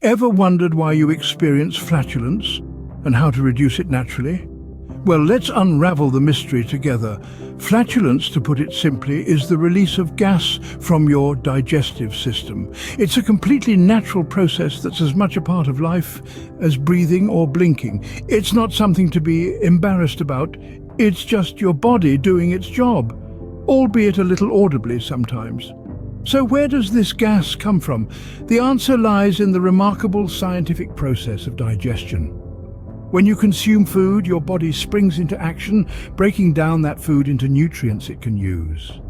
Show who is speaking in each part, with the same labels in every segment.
Speaker 1: Ever wondered why you experience flatulence and how to reduce it naturally? Well, let's unravel the mystery together. Flatulence, to put it simply, is the release of gas from your digestive system. It's a completely natural process that's as much a part of life as breathing or blinking. It's not something to be embarrassed about. It's just your body doing its job, albeit a little audibly sometimes. So where does this gas come from? The answer lies in the remarkable scientific process of digestion. When you consume food, your body springs into action, breaking down that food into nutrients it can use.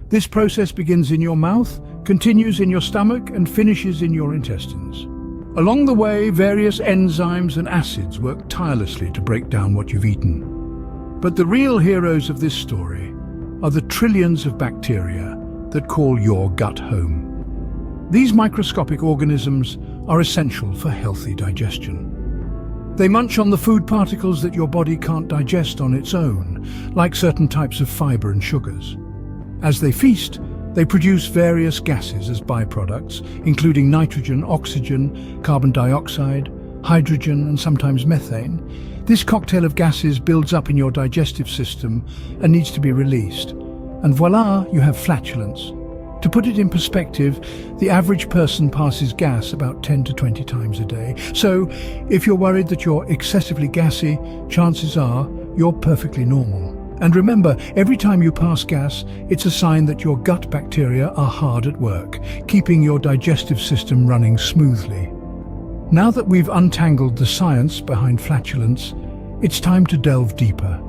Speaker 1: This process begins in your mouth, continues in your stomach, and finishes in your intestines. Along the way, various enzymes and acids work tirelessly to break down what you've eaten. But the real heroes of this story are the trillions of bacteria that call your gut home. These microscopic organisms are essential for healthy digestion. They munch on the food particles that your body can't digest on its own, like certain types of fiber and sugars. As they feast, they produce various gases as byproducts, including nitrogen, oxygen, carbon dioxide, hydrogen, and sometimes methane. This cocktail of gases builds up in your digestive system and needs to be released. And voila, you have flatulence. To put it in perspective, the average person passes gas about 10 to 20 times a day. So, if you're worried that you're excessively gassy, chances are you're perfectly normal. And remember, every time you pass gas, it's a sign that your gut bacteria are hard at work, keeping your digestive system running smoothly. Now that we've untangled the science behind flatulence, it's time to delve deeper.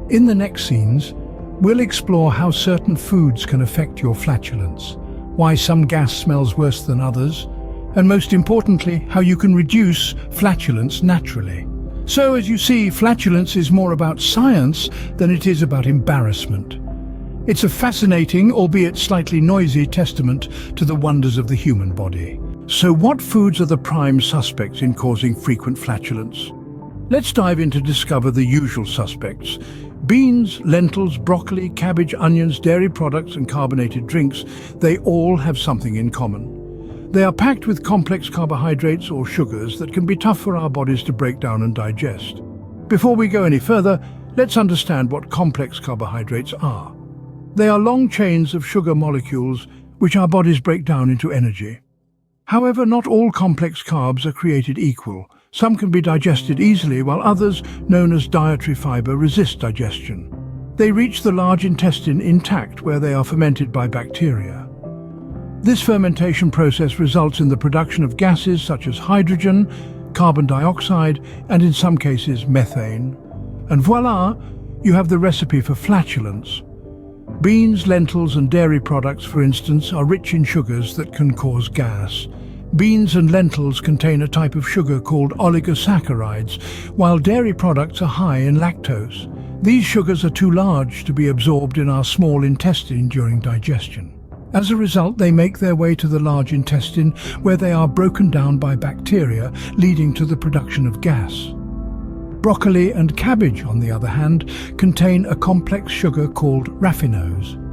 Speaker 1: In the next scenes, we'll explore how certain foods can affect your flatulence, why some gas smells worse than others, and most importantly, how you can reduce flatulence naturally. So, as you see, flatulence is more about science than it is about embarrassment. It's a fascinating, albeit slightly noisy, testament to the wonders of the human body. So what foods are the prime suspects in causing frequent flatulence? Let's dive in to discover the usual suspects. Beans, lentils, broccoli, cabbage, onions, dairy products and carbonated drinks, they all have something in common. They are packed with complex carbohydrates or sugars that can be tough for our bodies to break down and digest. Before we go any further, let's understand what complex carbohydrates are. They are long chains of sugar molecules which our bodies break down into energy. However, not all complex carbs are created equal. Some can be digested easily, while others, known as dietary fiber, resist digestion. They reach the large intestine intact, where they are fermented by bacteria. This fermentation process results in the production of gases such as hydrogen, carbon dioxide, and in some cases methane. And voila, you have the recipe for flatulence. Beans, lentils, and dairy products, for instance, are rich in sugars that can cause gas. Beans and lentils contain a type of sugar called oligosaccharides, while dairy products are high in lactose. These sugars are too large to be absorbed in our small intestine during digestion. As a result, they make their way to the large intestine, where they are broken down by bacteria, leading to the production of gas. Broccoli and cabbage, on the other hand, contain a complex sugar called raffinose.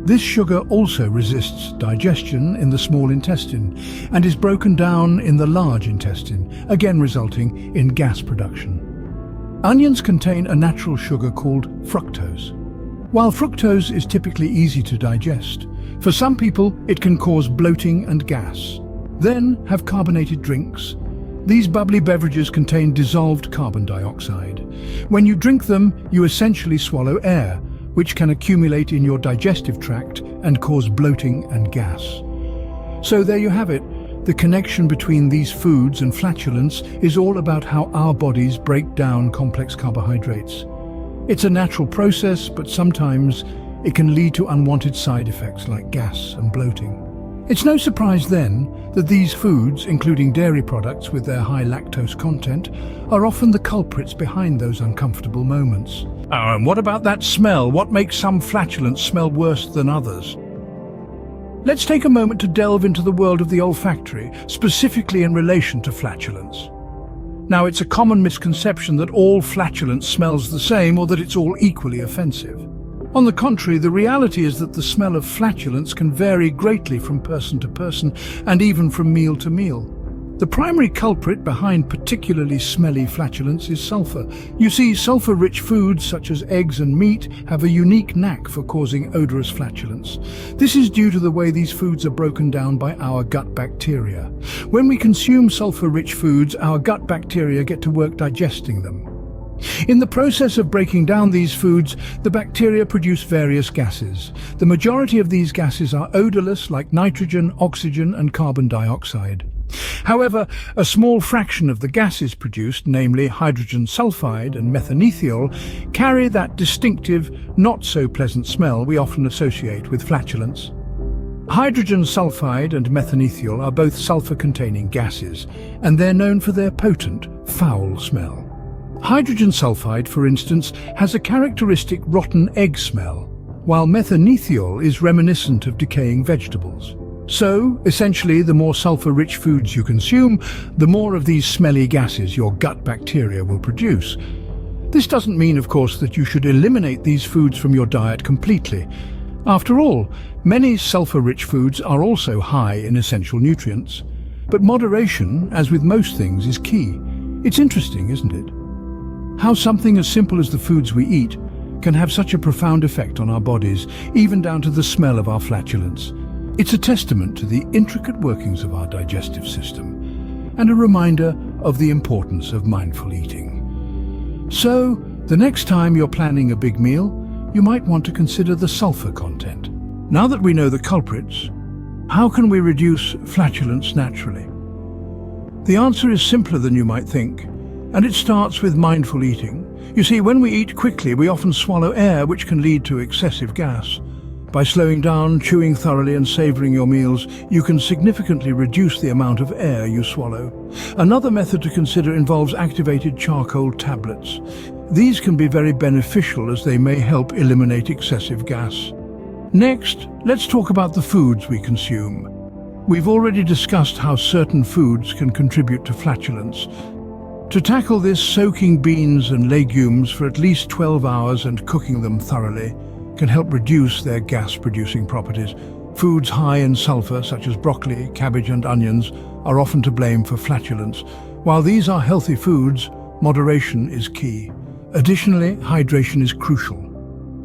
Speaker 1: This sugar also resists digestion in the small intestine and is broken down in the large intestine, again resulting in gas production. Onions contain a natural sugar called fructose. While fructose is typically easy to digest, for some people it can cause bloating and gas. Then have carbonated drinks. These bubbly beverages contain dissolved carbon dioxide. When you drink them, you essentially swallow air, which can accumulate in your digestive tract and cause bloating and gas. So there you have it. The connection between these foods and flatulence is all about how our bodies break down complex carbohydrates. It's a natural process, but sometimes it can lead to unwanted side effects like gas and bloating. It's no surprise then that these foods, including dairy products with their high lactose content, are often the culprits behind those uncomfortable moments. Oh, and what about that smell? What makes some flatulence smell worse than others? Let's take a moment to delve into the world of the olfactory, specifically in relation to flatulence. Now, it's a common misconception that all flatulence smells the same or that it's all equally offensive. On the contrary, the reality is that the smell of flatulence can vary greatly from person to person and even from meal to meal. The primary culprit behind particularly smelly flatulence is sulfur. You see, sulfur-rich foods such as eggs and meat have a unique knack for causing odorous flatulence. This is due to the way these foods are broken down by our gut bacteria. When we consume sulfur-rich foods, our gut bacteria get to work digesting them. In the process of breaking down these foods, the bacteria produce various gases. The majority of these gases are odorless, like nitrogen, oxygen, and carbon dioxide. However, a small fraction of the gases produced, namely hydrogen sulfide and methanethiol, carry that distinctive, not-so-pleasant smell we often associate with flatulence. Hydrogen sulfide and methanethiol are both sulfur-containing gases, and they're known for their potent, foul smell. Hydrogen sulfide, for instance, has a characteristic rotten egg smell, while methanethiol is reminiscent of decaying vegetables. So, essentially, the more sulfur-rich foods you consume, the more of these smelly gases your gut bacteria will produce. This doesn't mean, of course, that you should eliminate these foods from your diet completely. After all, many sulfur-rich foods are also high in essential nutrients. But moderation, as with most things, is key. It's interesting, isn't it? How something as simple as the foods we eat can have such a profound effect on our bodies, even down to the smell of our flatulence. It's a testament to the intricate workings of our digestive system, and a reminder of the importance of mindful eating. So, the next time you're planning a big meal, you might want to consider the sulfur content. Now that we know the culprits, how can we reduce flatulence naturally? The answer is simpler than you might think, and it starts with mindful eating. You see, when we eat quickly, we often swallow air, which can lead to excessive gas. By slowing down, chewing thoroughly and savoring your meals, you can significantly reduce the amount of air you swallow. Another method to consider involves activated charcoal tablets. These can be very beneficial as they may help eliminate excessive gas. Next, let's talk about the foods we consume. We've already discussed how certain foods can contribute to flatulence. To tackle this, soaking beans and legumes for at least 12 hours and cooking them thoroughly can help reduce their gas-producing properties. Foods high in sulfur, such as broccoli, cabbage and onions, are often to blame for flatulence. While these are healthy foods, moderation is key. Additionally, hydration is crucial.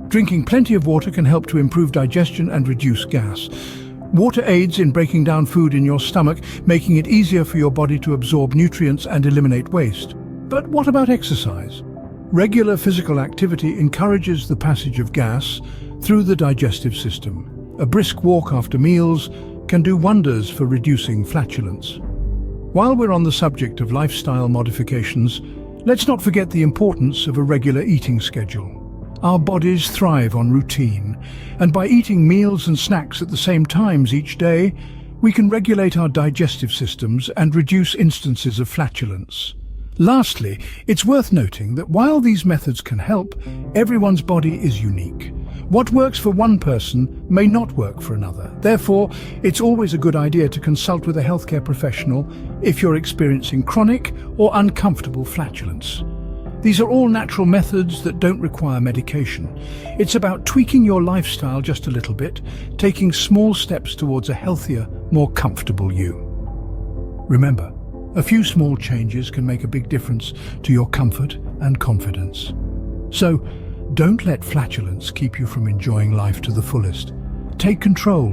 Speaker 1: Drinking plenty of water can help to improve digestion and reduce gas. Water aids in breaking down food in your stomach, making it easier for your body to absorb nutrients and eliminate waste. But what about exercise? Regular physical activity encourages the passage of gas through the digestive system. A brisk walk after meals can do wonders for reducing flatulence. While we're on the subject of lifestyle modifications, let's not forget the importance of a regular eating schedule. Our bodies thrive on routine, and by eating meals and snacks at the same times each day, we can regulate our digestive systems and reduce instances of flatulence. Lastly, it's worth noting that while these methods can help, everyone's body is unique. What works for one person may not work for another. Therefore, it's always a good idea to consult with a healthcare professional if you're experiencing chronic or uncomfortable flatulence. These are all natural methods that don't require medication. It's about tweaking your lifestyle just a little bit, taking small steps towards a healthier, more comfortable you. Remember, a few small changes can make a big difference to your comfort and confidence. So, don't let flatulence keep you from enjoying life to the fullest. Take control,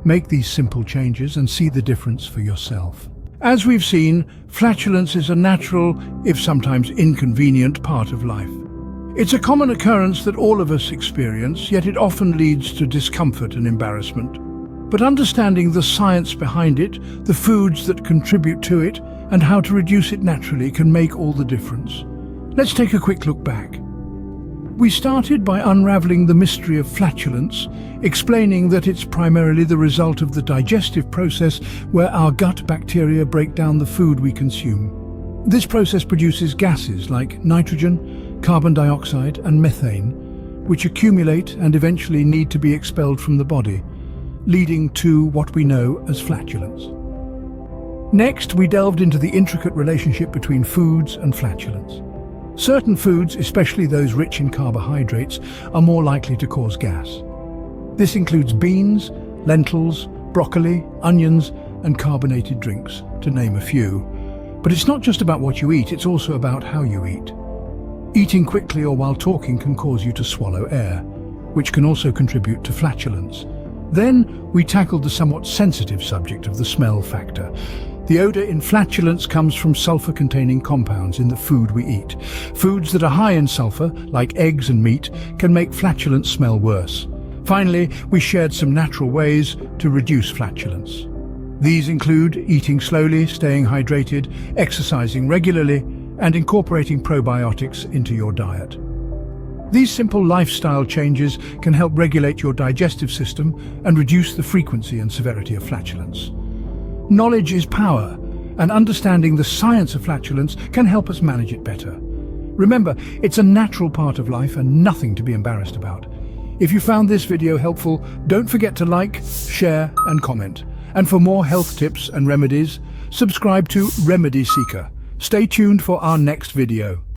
Speaker 1: make these simple changes and see the difference for yourself. As we've seen, flatulence is a natural, if sometimes inconvenient, part of life. It's a common occurrence that all of us experience, yet it often leads to discomfort and embarrassment. But understanding the science behind it, the foods that contribute to it, and how to reduce it naturally can make all the difference. Let's take a quick look back. We started by unraveling the mystery of flatulence, explaining that it's primarily the result of the digestive process where our gut bacteria break down the food we consume. This process produces gases like nitrogen, carbon dioxide and methane, which accumulate and eventually need to be expelled from the body, leading to what we know as flatulence. Next, we delved into the intricate relationship between foods and flatulence. Certain foods, especially those rich in carbohydrates, are more likely to cause gas. This includes beans, lentils, broccoli, onions, and carbonated drinks, to name a few. But it's not just about what you eat, it's also about how you eat. Eating quickly or while talking can cause you to swallow air, which can also contribute to flatulence. Then we tackled the somewhat sensitive subject of the smell factor. The odor in flatulence comes from sulfur-containing compounds in the food we eat. Foods that are high in sulfur, like eggs and meat, can make flatulence smell worse. Finally, we shared some natural ways to reduce flatulence. These include eating slowly, staying hydrated, exercising regularly, and incorporating probiotics into your diet. These simple lifestyle changes can help regulate your digestive system and reduce the frequency and severity of flatulence. Knowledge is power, and understanding the science of flatulence can help us manage it better. Remember, it's a natural part of life and nothing to be embarrassed about. If you found this video helpful, don't forget to like, share, and comment. And for more health tips and remedies, subscribe to Remedy Seeker. Stay tuned for our next video.